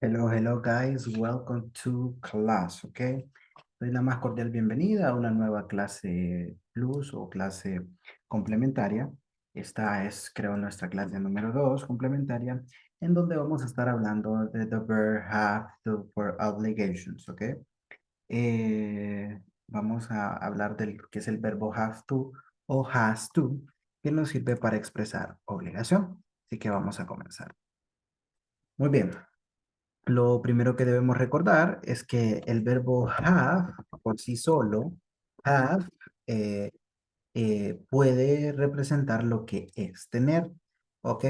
Hello, hello guys, welcome to class, ¿ok? Doy la más cordial bienvenida a una nueva clase plus o clase complementaria. Esta es, creo, nuestra clase número 2 complementaria, en donde vamos a estar hablando de the verb have to for obligations, ¿ok? Vamos a hablar del que es el verbo have to o has to, que nos sirve para expresar obligación. Así que vamos a comenzar. Muy bien. Lo primero que debemos recordar es que el verbo have por sí solo, have, eh, puede representar lo que es tener, ¿ok?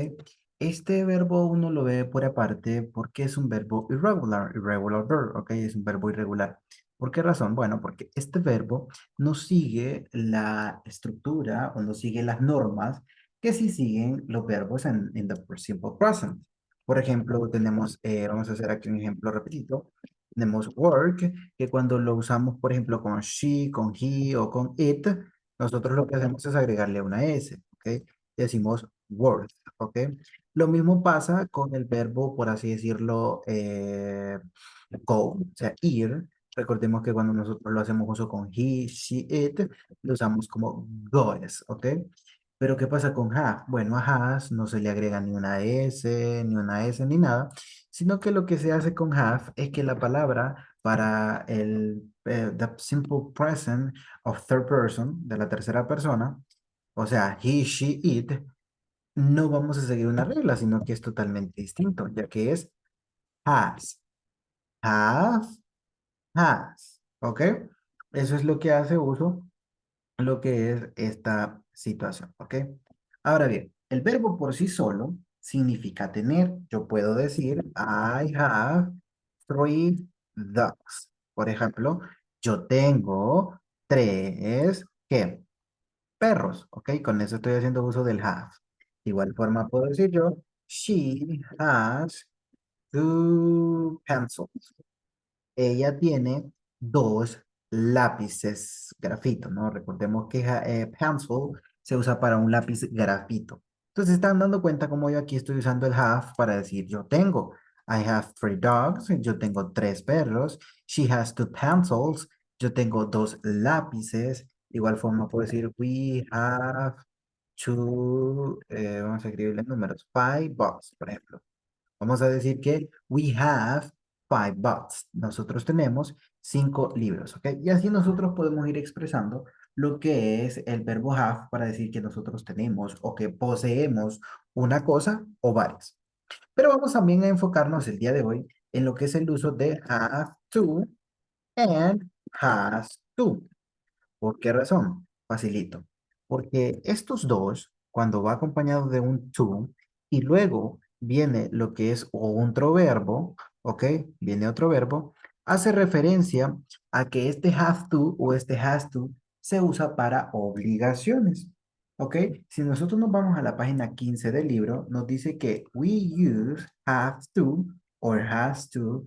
Este verbo uno lo ve por aparte porque es un verbo irregular verb, ¿ok? Es un verbo irregular. ¿Por qué razón? Bueno, porque este verbo no sigue la estructura o no sigue las normas que sí siguen los verbos en the simple present. Por ejemplo, tenemos, vamos a hacer aquí un ejemplo repetido. Tenemos work, que cuando lo usamos, por ejemplo, con she, con he o con it, nosotros lo que hacemos es agregarle una S, ¿ok? Decimos worth, ¿ok? Lo mismo pasa con el verbo, por así decirlo, go, o sea, ir. Recordemos que cuando nosotros lo hacemos uso con he, she, it, lo usamos como goes, ¿ok? Pero ¿qué pasa con have? Bueno, a has no se le agrega ni una S, ni nada, sino que lo que se hace con have es que la palabra para the simple present of third person, de la tercera persona, o sea, he, she, it, no vamos a seguir una regla, sino que es totalmente distinto, ya que es has, have, has, ¿ok? Eso es lo que hace uso lo que es esta situación, ¿ok? Ahora bien, el verbo por sí solo significa tener. Yo puedo decir, I have three dogs. Por ejemplo, yo tengo tres, ¿qué? Perros, ¿ok? Con eso estoy haciendo uso del have. De igual forma puedo decir yo, she has two pencils. Ella tiene dos lápices grafito, ¿no? Recordemos que pencil se usa para un lápiz grafito. Entonces, están dando cuenta como yo aquí estoy usando el have para decir yo tengo. I have three dogs, yo tengo tres perros. She has two pencils, yo tengo dos lápices. De igual forma puedo decir we have two, vamos a escribirle números, five bucks, por ejemplo. Vamos a decir que we have five books. Nosotros tenemos 5 libros, ¿ok? Y así nosotros podemos ir expresando lo que es el verbo have para decir que nosotros tenemos o que poseemos una cosa o varias. Pero vamos también a enfocarnos el día de hoy en lo que es el uso de have to and has to. ¿Por qué razón? Facilito. Porque estos dos, cuando va acompañado de un to y luego viene lo que es otro verbo, ¿ok? Viene otro verbo, hace referencia a que este have to o este has to se usa para obligaciones, ¿ok? Si nosotros nos vamos a la página 15 del libro, nos dice que we use have to or has to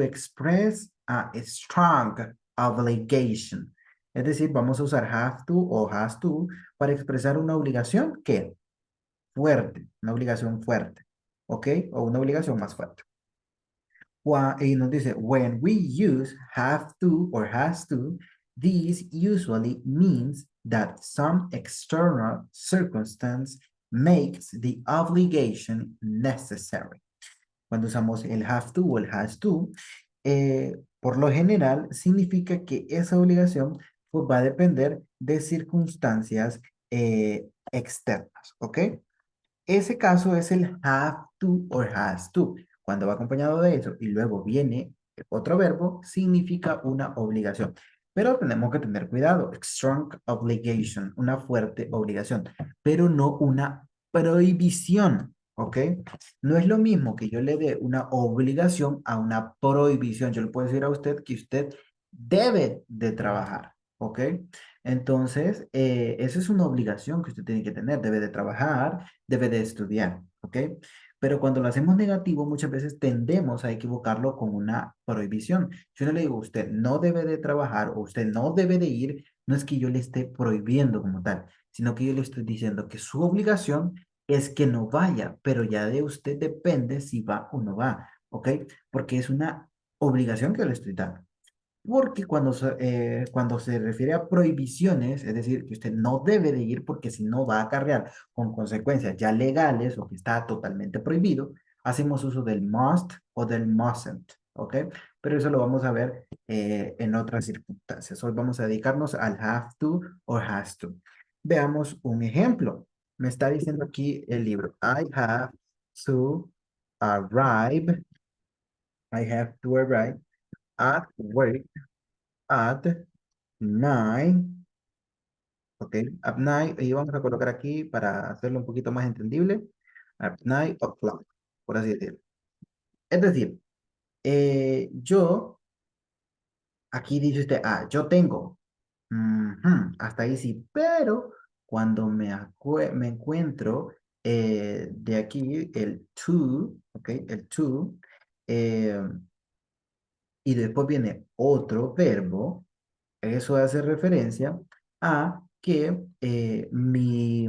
express a strong obligation. Es decir, vamos a usar have to o has to para expresar una obligación que fuerte, una obligación fuerte, ¿ok? O una obligación más fuerte. Y nos dice, when we use have to or has to, this usually means that some external circumstance makes the obligation necessary. Cuando usamos el have to o el has to, por lo general significa que esa obligación pues, va a depender de circunstancias externas, ¿ok? Ese caso es el have to or has to. Cuando va acompañado de eso y luego viene otro verbo, significa una obligación. Pero tenemos que tener cuidado. Strong obligation, una fuerte obligación, pero no una prohibición, ¿ok? No es lo mismo que yo le dé una obligación a una prohibición. Yo le puedo decir a usted que usted debe de trabajar, ¿ok? Entonces, esa es una obligación que usted tiene que tener. Debe de trabajar, debe de estudiar, ¿ok? Pero cuando lo hacemos negativo, muchas veces tendemos a equivocarlo con una prohibición. Si yo no le digo, usted no debe de trabajar o usted no debe de ir, no es que yo le esté prohibiendo como tal, sino que yo le estoy diciendo que su obligación es que no vaya, pero ya de usted depende si va o no va. ¿ok? Porque es una obligación que le estoy dando. Porque cuando se refiere a prohibiciones, es decir, que usted no debe de ir porque si no va a acarrear con consecuencias ya legales o que está totalmente prohibido, hacemos uso del must o del mustn't, ¿ok? Pero eso lo vamos a ver en otras circunstancias. Hoy vamos a dedicarnos al have to o has to. Veamos un ejemplo. Me está diciendo aquí el libro. I have to arrive. I have to arrive at work at 9, ok, at 9, y vamos a colocar aquí para hacerlo un poquito más entendible, at 9 o'clock, por así decirlo. Es decir, aquí dice usted, yo tengo, hasta ahí sí, pero cuando me encuentro de aquí el to, ok, el to, eh, y después viene otro verbo. Eso hace referencia a que mi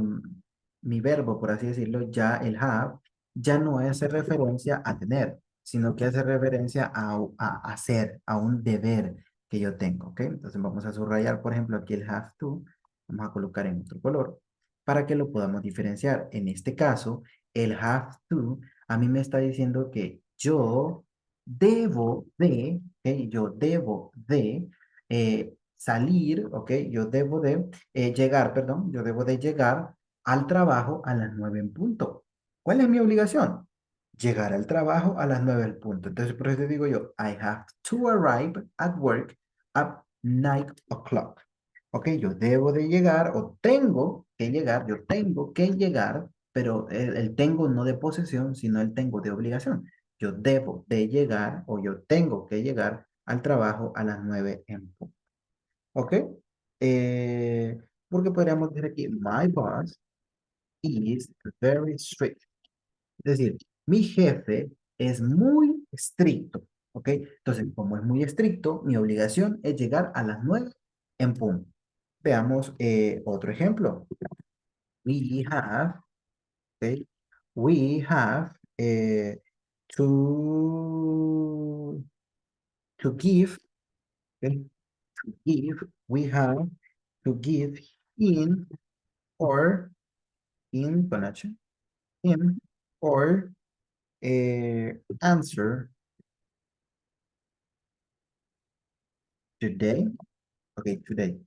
verbo, por así decirlo, ya el have, ya no hace referencia a tener, sino que hace referencia a hacer, a un deber que yo tengo, ¿ok? Entonces vamos a subrayar, por ejemplo, aquí el have to, vamos a colocar en otro color, para que lo podamos diferenciar. En este caso, el have to a mí me está diciendo que yo debo de, ¿ok? Yo debo de salir, ¿ok? Yo debo de llegar, perdón, yo debo de llegar al trabajo a las 9 en punto. ¿Cuál es mi obligación? Llegar al trabajo a las 9 en punto. Entonces, por eso te digo yo, I have to arrive at work at 9 o'clock. Ok, yo debo de llegar o tengo que llegar, yo tengo que llegar, pero el tengo no de posesión, sino el tengo de obligación. Yo debo de llegar o yo tengo que llegar al trabajo a las 9 en punto. ¿Ok? Eh, Porque podríamos decir aquí, my boss is very strict. Es decir, mi jefe es muy estricto. ¿Ok? Entonces, como es muy estricto, mi obligación es llegar a las 9 en punto. Veamos otro ejemplo. We have, okay, we have to, to give, okay, give, we have to give in or in connection, in or answer today, okay, today,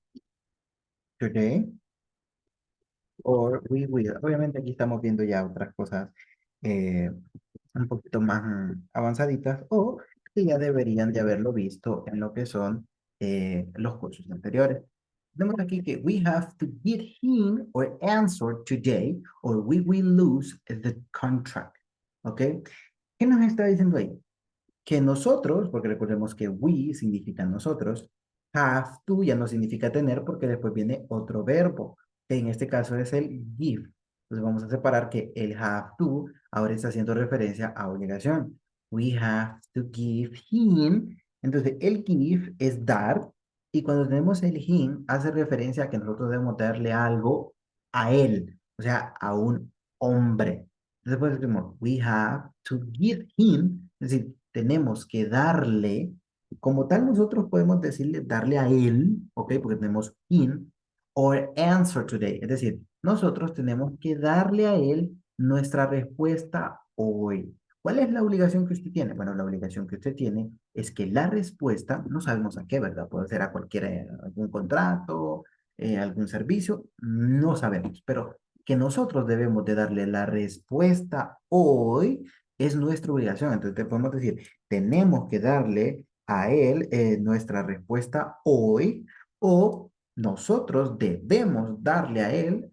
or we will. Obviamente aquí estamos viendo ya otras cosas eh, un poquito más avanzaditas o que ya deberían de haberlo visto en lo que son los cursos anteriores. Tenemos aquí que we have to get him or answer today or we will lose the contract. ¿Ok? ¿Qué nos está diciendo ahí? Que nosotros, porque recordemos que we significa nosotros, have to ya no significa tener porque después viene otro verbo, que en este caso es el give. Entonces vamos a separar que el have to ahora está haciendo referencia a obligación. We have to give him. Entonces el give es dar y cuando tenemos el him hace referencia a que nosotros debemos darle algo a él, o sea, a un hombre. Después decimos, we have to give him, es decir, tenemos que darle, como tal nosotros podemos decirle, darle a él, ¿ok? Porque tenemos him, or answer today, es decir, nosotros tenemos que darle a él nuestra respuesta hoy. ¿Cuál es la obligación que usted tiene? Bueno, la obligación que usted tiene es que la respuesta, no sabemos a qué, ¿verdad? Puede ser a cualquier, algún contrato, algún servicio, no sabemos, pero que nosotros debemos de darle la respuesta hoy es nuestra obligación. Entonces te podemos decir, tenemos que darle a él nuestra respuesta hoy o nosotros debemos darle a él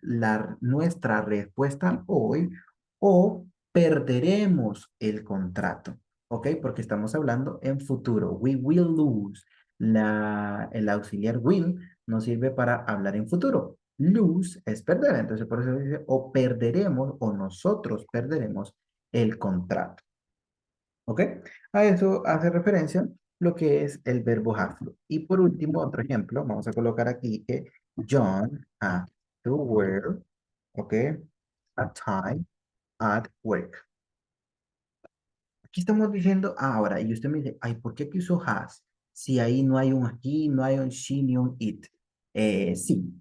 nuestra respuesta hoy o perderemos el contrato. ¿Ok? Porque estamos hablando en futuro. We will lose. El auxiliar will nos sirve para hablar en futuro. Lose es perder. Entonces, por eso dice, o perderemos o nosotros perderemos el contrato. ¿Ok? A eso hace referencia lo que es el verbo have to. Y por último, otro ejemplo, vamos a colocar aquí que John have to wear, ¿ok? A tie at work. ¿Qué estamos diciendo ahora? Y usted me dice, ay, ¿por qué aquí usó has? Si ahí no hay un he, no hay un she, ni un it. Sí,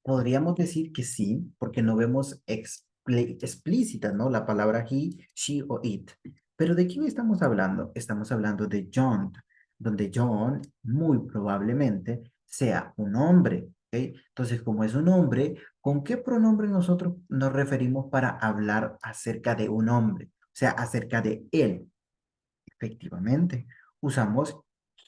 podríamos decir que sí, porque no vemos explícita, ¿no? La palabra he, she o it. Pero ¿de quién estamos hablando? Estamos hablando de John, donde John muy probablemente sea un hombre, ¿ok? Entonces, como es un hombre, ¿con qué pronombre nosotros nos referimos para hablar acerca de un hombre? O sea, acerca de él. Efectivamente, usamos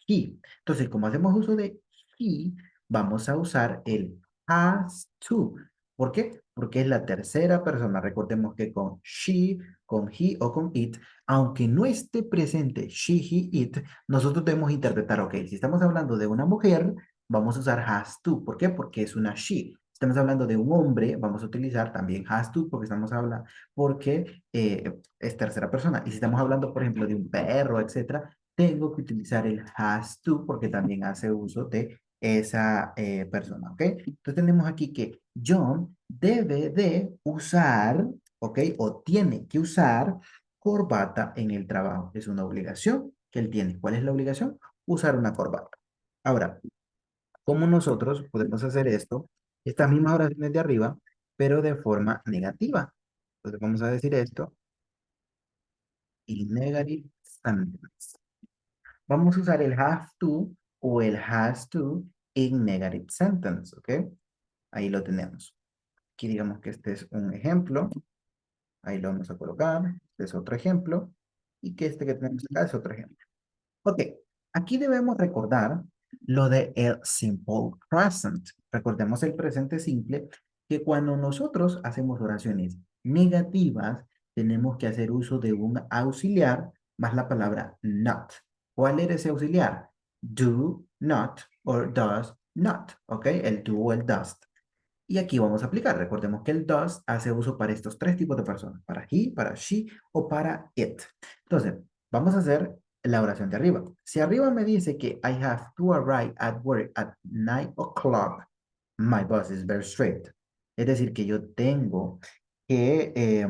he. Entonces, como hacemos uso de he, vamos a usar el has to. ¿Por qué? Porque es la tercera persona. Recordemos que con she, con he o con it, aunque no esté presente she, he, it, nosotros debemos interpretar, ok, si estamos hablando de una mujer, vamos a usar has to. ¿Por qué? Porque es una she. Si estamos hablando de un hombre, vamos a utilizar también has to porque estamos hablando, porque es tercera persona. Y si estamos hablando, por ejemplo, de un perro, etcétera, tengo que utilizar el has to porque también hace uso de esa persona, ¿ok? Entonces tenemos aquí que John debe de usar, ¿ok? O tiene que usar corbata en el trabajo. Es una obligación que él tiene. ¿Cuál es la obligación? Usar una corbata. Ahora, ¿cómo nosotros podemos hacer esto? Estas mismas oraciones de arriba, pero de forma negativa. Entonces vamos a decir esto y negative sentence. Vamos a usar el have to o el has to en negative sentence, ¿ok? Ahí lo tenemos. Aquí digamos que este es un ejemplo. Ahí lo vamos a colocar. Este es otro ejemplo. Y que este que tenemos acá es otro ejemplo. Ok, aquí debemos recordar lo de el simple present. Recordemos el presente simple, que cuando nosotros hacemos oraciones negativas, tenemos que hacer uso de un auxiliar más la palabra not. ¿Cuál era ese auxiliar? Do not or does not, ¿ok? El do o el does. Y aquí vamos a aplicar. Recordemos que el does hace uso para estos tres tipos de personas, para he, para she o para it. Entonces, vamos a hacer la oración de arriba. Si arriba me dice que I have to arrive at work at 9 o'clock, my boss is very strict. Es decir, que yo tengo que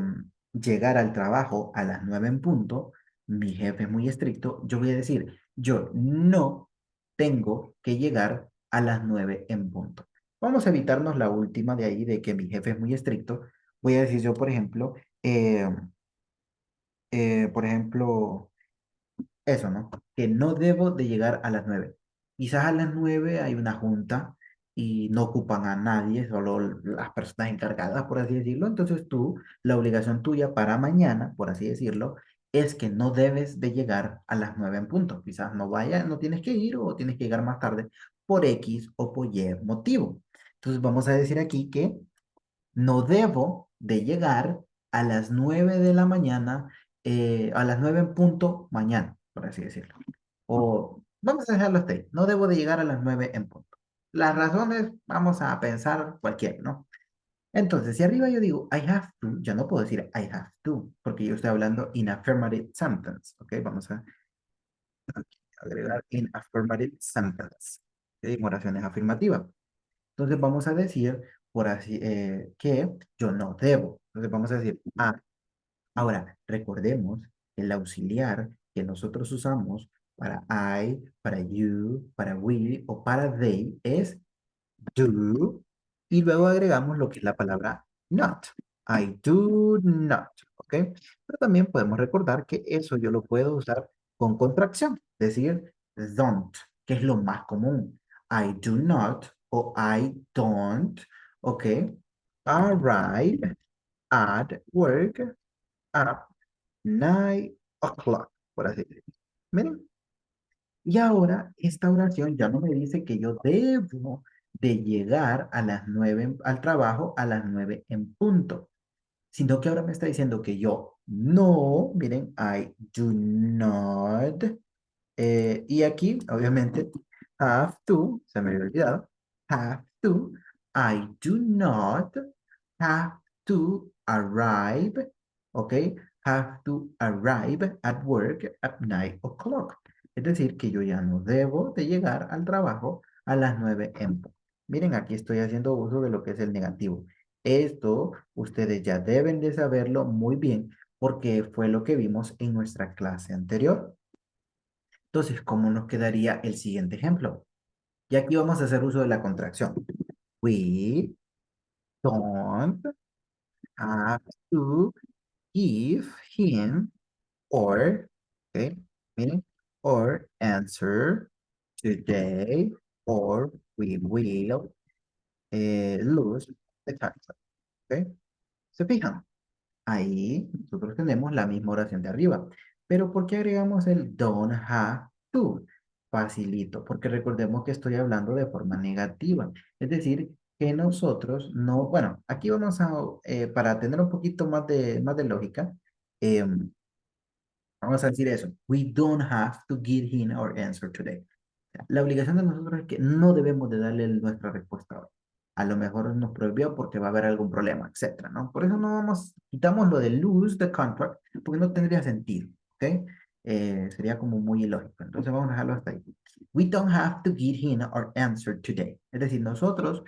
llegar al trabajo a las 9 en punto, mi jefe es muy estricto, yo voy a decir, yo no tengo que llegar a las 9 en punto. Vamos a evitarnos la última de ahí, de que mi jefe es muy estricto. Voy a decir yo, por ejemplo, eso, ¿no? Que no debo de llegar a las 9. Quizás a las 9 hay una junta y no ocupan a nadie, solo las personas encargadas, por así decirlo. Entonces tú, la obligación tuya para mañana, por así decirlo, es que no debes de llegar a las 9 en punto. Quizás no vaya, no tienes que ir o tienes que llegar más tarde por X o por Y motivo. Entonces vamos a decir aquí que no debo de llegar a las 9 de la mañana, a las 9 en punto mañana, por así decirlo. O vamos a dejarlo hasta ahí. No debo de llegar a las 9 en punto. Las razones, vamos a pensar cualquiera, ¿no? Entonces, si arriba yo digo I have to, ya no puedo decir I have to, porque yo estoy hablando in affirmative sentence, ¿ok? Vamos a agregar in affirmative sentence, ¿ok? En oraciones afirmativas. Entonces vamos a decir por así que yo no debo. Entonces vamos a decir ah. Ahora, recordemos el auxiliar que nosotros usamos para I, para you, para we o para they es do y luego agregamos lo que es la palabra not. I do not, ¿ok? Pero también podemos recordar que eso yo lo puedo usar con contracción, decir don't, que es lo más común. I do not o I don't, ¿ok? Arrive at work at 9 o'clock, por así decirlo. Miren, y ahora esta oración ya no me dice que yo debo de llegar a las 9 al trabajo a las 9 en punto, sino que ahora me está diciendo que yo no, miren, I do not, y aquí, obviamente, have to, se me había olvidado, have to, I do not have to arrive, ¿ok? Have to arrive at work at 9 o'clock. Es decir, que yo ya no debo de llegar al trabajo a las 9 en punto. Miren, aquí estoy haciendo uso de lo que es el negativo. Esto ustedes ya deben de saberlo muy bien porque fue lo que vimos en nuestra clase anterior. Entonces, ¿cómo nos quedaría el siguiente ejemplo? Y aquí vamos a hacer uso de la contracción. We don't have to give him or, ¿ok? Miren, or answer today, or we will lose the contract, ¿ok? ¿Se fijan? Ahí nosotros tenemos la misma oración de arriba. Pero ¿por qué agregamos el don't have to? Facilito, porque recordemos que estoy hablando de forma negativa. Es decir, que nosotros no, bueno, aquí vamos a, para tener un poquito más de lógica, vamos a decir eso. We don't have to give him our answer today. La obligación de nosotros es que no debemos de darle nuestra respuesta hoy. A lo mejor nos prohibió porque va a haber algún problema, etcétera, ¿no? Por eso no vamos, quitamos lo de lose the contract, porque no tendría sentido, ¿ok? Sería como muy ilógico. Entonces vamos a dejarlo hasta ahí. We don't have to give him our answer today. Es decir, nosotros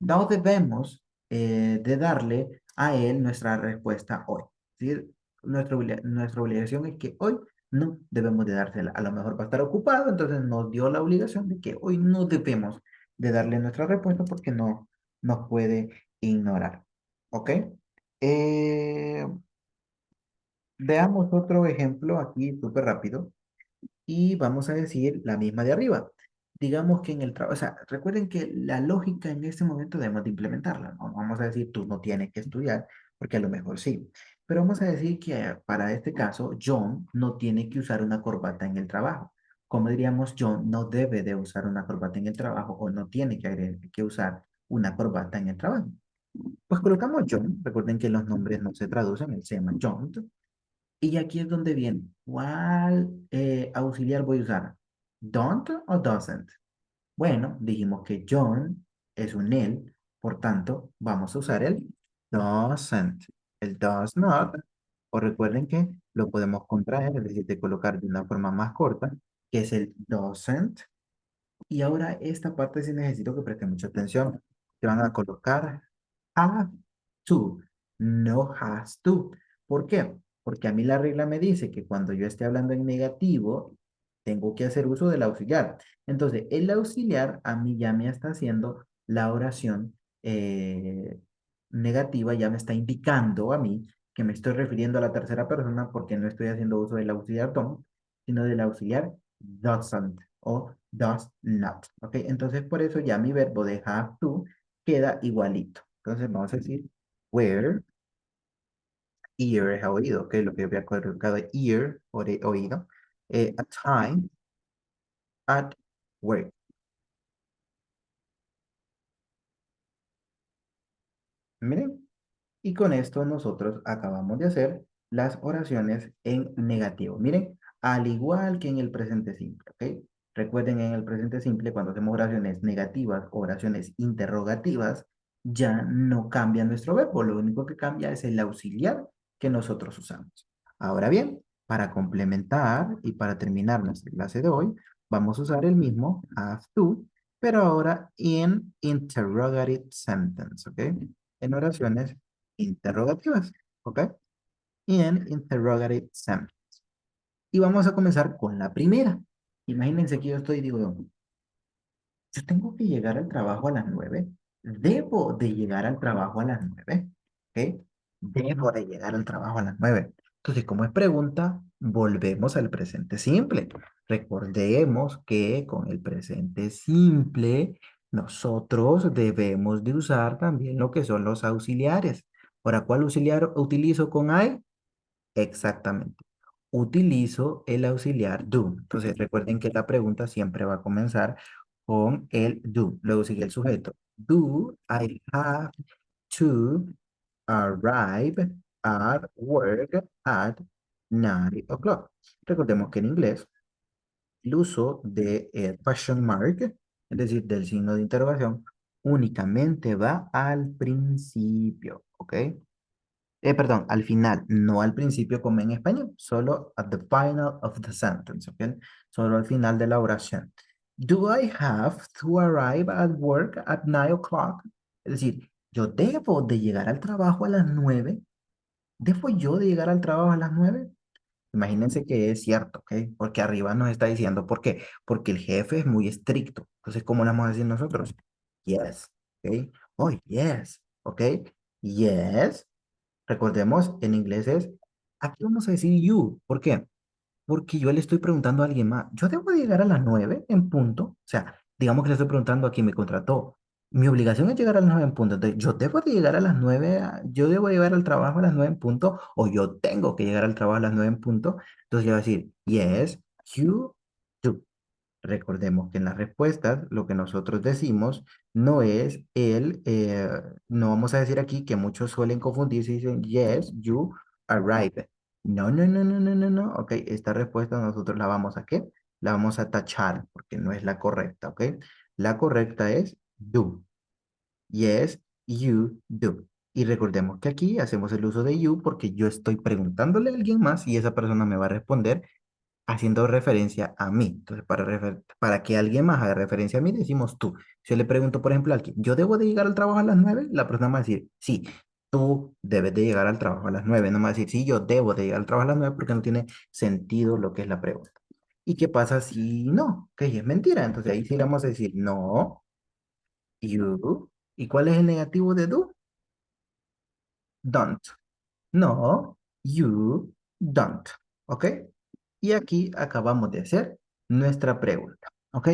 no debemos de darle a él nuestra respuesta hoy. Es decir, nuestra obligación es que hoy no debemos de dársela. A lo mejor va a estar ocupado, entonces nos dio la obligación de que hoy no debemos de darle nuestra respuesta porque no nos puede ignorar. ¿Ok? Eh, Veamos otro ejemplo aquí súper rápido y vamos a decir la misma de arriba. Digamos que en el trabajo, o sea, recuerden que la lógica en este momento debemos de implementarla, ¿no? Vamos a decir, tú no tienes que estudiar, porque a lo mejor sí. Pero vamos a decir que para este caso, John no tiene que usar una corbata en el trabajo. Como diríamos, John no debe de usar una corbata en el trabajo o no tiene que usar una corbata en el trabajo. Pues colocamos John, recuerden que los nombres no se traducen, él se llama John, y aquí es donde viene. ¿Cuál auxiliar voy a usar? ¿Don't o doesn't? Bueno, dijimos que John es un él, por tanto, vamos a usar el doesn't. El does not, o recuerden que lo podemos contraer, es decir, de colocar de una forma más corta, que es el doesn't. Y ahora esta parte sí necesito que presten mucha atención. Que van a colocar have to, no has to. ¿Por qué? Porque a mí la regla me dice que cuando yo esté hablando en negativo, tengo que hacer uso del auxiliar. Entonces, el auxiliar a mí ya me está haciendo la oración negativa, ya me está indicando a mí que me estoy refiriendo a la tercera persona porque no estoy haciendo uso del auxiliar don't, sino del auxiliar doesn't o does not. ¿Ok? Entonces, por eso ya mi verbo de have to queda igualito. Entonces, vamos a decir where, ear es oído, ¿ok? Lo que había colocado ear, oído, a time at work. Miren, y con esto nosotros acabamos de hacer las oraciones en negativo. Miren, al igual que en el presente simple, ¿ok? Recuerden en el presente simple, cuando hacemos oraciones negativas o oraciones interrogativas, ya no cambia nuestro verbo. Lo único que cambia es el auxiliar que nosotros usamos. Ahora bien, para complementar y para terminar nuestra clase de hoy, vamos a usar el mismo have to, pero ahora en interrogative sentence, ¿ok? En oraciones interrogativas, ¿ok? Y en interrogative sentence. Y vamos a comenzar con la primera. Imagínense que yo estoy, digo, yo tengo que llegar al trabajo a las 9. Debo de llegar al trabajo a las 9. ¿Ok? Debo de llegar al trabajo a las 9. Entonces, como es pregunta, volvemos al presente simple. Recordemos que con el presente simple, nosotros debemos de usar también lo que son los auxiliares. Ahora, ¿cuál auxiliar utilizo con I? Exactamente. Utilizo el auxiliar do. Entonces, recuerden que la pregunta siempre va a comenzar con el do. Luego sigue el sujeto. Do I have to arrive at work at 9 o'clock? Recordemos que en inglés el uso de question mark, es decir, del signo de interrogación, únicamente va al principio, ¿ok? Perdón, al final, no al principio como en español, solo at the final of the sentence, ¿ok? Solo al final de la oración. Do I have to arrive at work at 9 o'clock? Es decir, yo debo de llegar al trabajo a las 9. ¿Debo yo de llegar al trabajo a las 9? Imagínense que es cierto, ¿ok? Porque arriba nos está diciendo, ¿por qué? Porque el jefe es muy estricto. Entonces, ¿cómo le vamos a decir nosotros? Yes, ¿ok? Oh, yes, ¿ok? Yes. Recordemos, en inglés es, aquí vamos a decir you. ¿Por qué? Porque yo le estoy preguntando a alguien más, ¿yo debo de llegar a las 9 en punto? O sea, digamos que le estoy preguntando a quien me contrató. Mi obligación es llegar a las 9 en punto. Entonces, yo debo de llegar a las 9, yo debo llegar al trabajo a las 9 en punto, o yo tengo que llegar al trabajo a las 9 en punto. Entonces, yo voy a decir, yes, you do. Recordemos que en las respuestas lo que nosotros decimos no es no vamos a decir aquí que muchos suelen confundirse y dicen, yes, you arrive. No, no, no, no, no, no, no. Ok, esta respuesta nosotros la vamos a ¿qué? La vamos a tachar porque no es la correcta, ¿ok? La correcta es do. Yes, you do. Y recordemos que aquí hacemos el uso de you porque yo estoy preguntándole a alguien más y esa persona me va a responder haciendo referencia a mí. Entonces, para que alguien más haga referencia a mí, decimos tú. Si yo le pregunto, por ejemplo, a alguien, ¿yo debo de llegar al trabajo a las 9? La persona me va a decir, sí, tú debes de llegar al trabajo a las 9. No me va a decir, sí, yo debo de llegar al trabajo a las 9 porque no tiene sentido lo que es la pregunta. ¿Y qué pasa si no? Que es mentira. Entonces ahí sí le vamos a decir, no, you. ¿Y cuál es el negativo de do? Don't. No, you don't. ¿Ok? Y aquí acabamos de hacer nuestra pregunta. ¿Ok?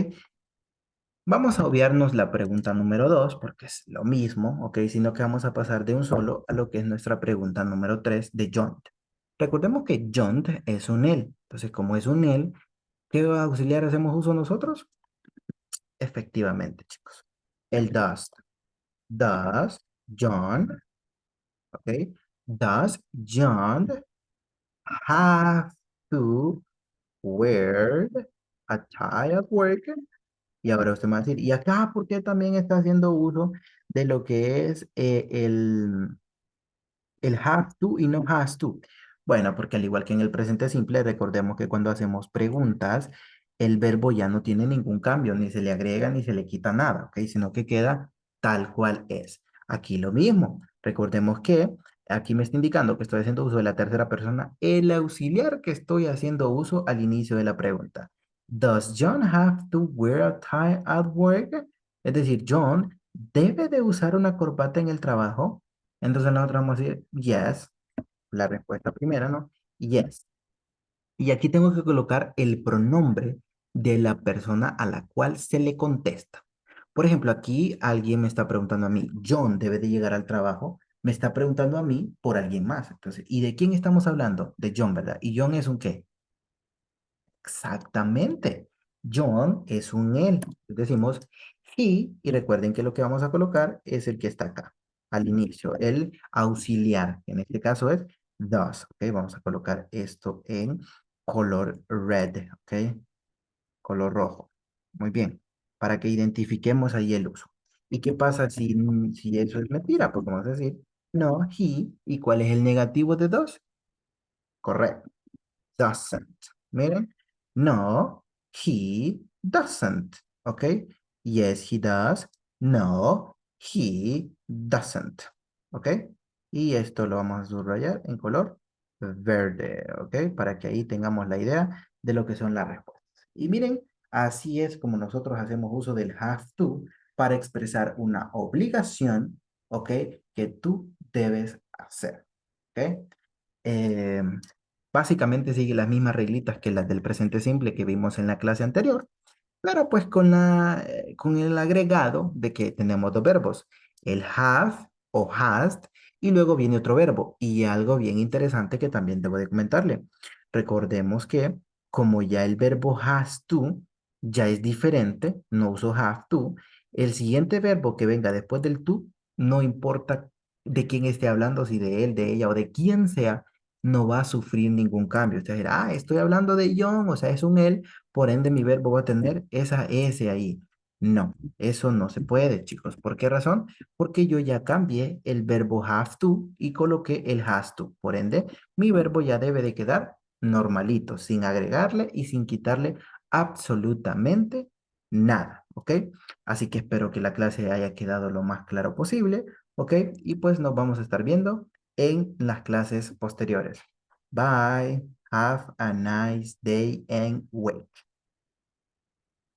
Vamos a obviarnos la pregunta número 2 porque es lo mismo, ¿ok? Sino que vamos a pasar de un solo a lo que es nuestra pregunta número 3 de John. Recordemos que John es un él. Entonces, como es un él, ¿qué auxiliar hacemos uso nosotros? Efectivamente, chicos. El does. Does John, ¿ok? Does John have to wear a tie at work? Y ahora usted me va a decir, ¿y acá por qué también está haciendo uso de lo que es el have to y no has to? Bueno, porque al igual que en el presente simple, recordemos que cuando hacemos preguntas, el verbo ya no tiene ningún cambio, ni se le agrega ni se le quita nada, ¿ok? Sino que queda tal cual es. Aquí lo mismo. Recordemos que aquí me está indicando que estoy haciendo uso de la tercera persona, el auxiliar que estoy haciendo uso al inicio de la pregunta. Does John have to wear a tie at work? Es decir, John debe de usar una corbata en el trabajo. Entonces nosotros vamos a decir yes, la respuesta primera, ¿no? Yes. Y aquí tengo que colocar el pronombre de la persona a la cual se le contesta. Por ejemplo, aquí alguien me está preguntando a mí, John debe de llegar al trabajo, me está preguntando a mí por alguien más. Entonces, ¿y de quién estamos hablando? De John, ¿verdad? ¿Y John es un qué? Exactamente. John es un él. Decimos he, y recuerden que lo que vamos a colocar es el que está acá, al inicio, el auxiliar. En este caso es does. Ok, vamos a colocar esto en color red. Ok, color rojo. Muy bien. Para que identifiquemos ahí el uso. ¿Y qué pasa si eso es mentira? Pues vamos a decir, no, he. ¿Y cuál es el negativo de does? Correcto. Doesn't. Miren, no, he doesn't. ¿Ok? Yes, he does. No, he doesn't. ¿Ok? Y esto lo vamos a subrayar en color verde. ¿Ok? Para que ahí tengamos la idea de lo que son las respuestas. Y miren, así es como nosotros hacemos uso del have to para expresar una obligación, ¿ok? Que tú debes hacer. ¿Ok? Eh, Básicamente sigue las mismas reglitas que las del presente simple que vimos en la clase anterior, pero pues con el agregado de que tenemos dos verbos, el have o has, y luego viene otro verbo. Y algo bien interesante que también debo de comentarle. Recordemos que como ya el verbo has to ya es diferente, no uso have to, el siguiente verbo que venga después del to, no importa de quién esté hablando, si de él, de ella o de quién sea, no va a sufrir ningún cambio. Usted dirá, estoy hablando de John, o sea, es un él, por ende mi verbo va a tener esa S ahí. No, eso no se puede, chicos. ¿Por qué razón? Porque yo ya cambié el verbo have to y coloqué el has to. Por ende, mi verbo ya debe de quedar normalito, sin agregarle y sin quitarle absolutamente nada, ¿ok? Así que espero que la clase haya quedado lo más claro posible, ¿ok? Y pues nos vamos a estar viendo en las clases posteriores. Bye. Have a nice day and week.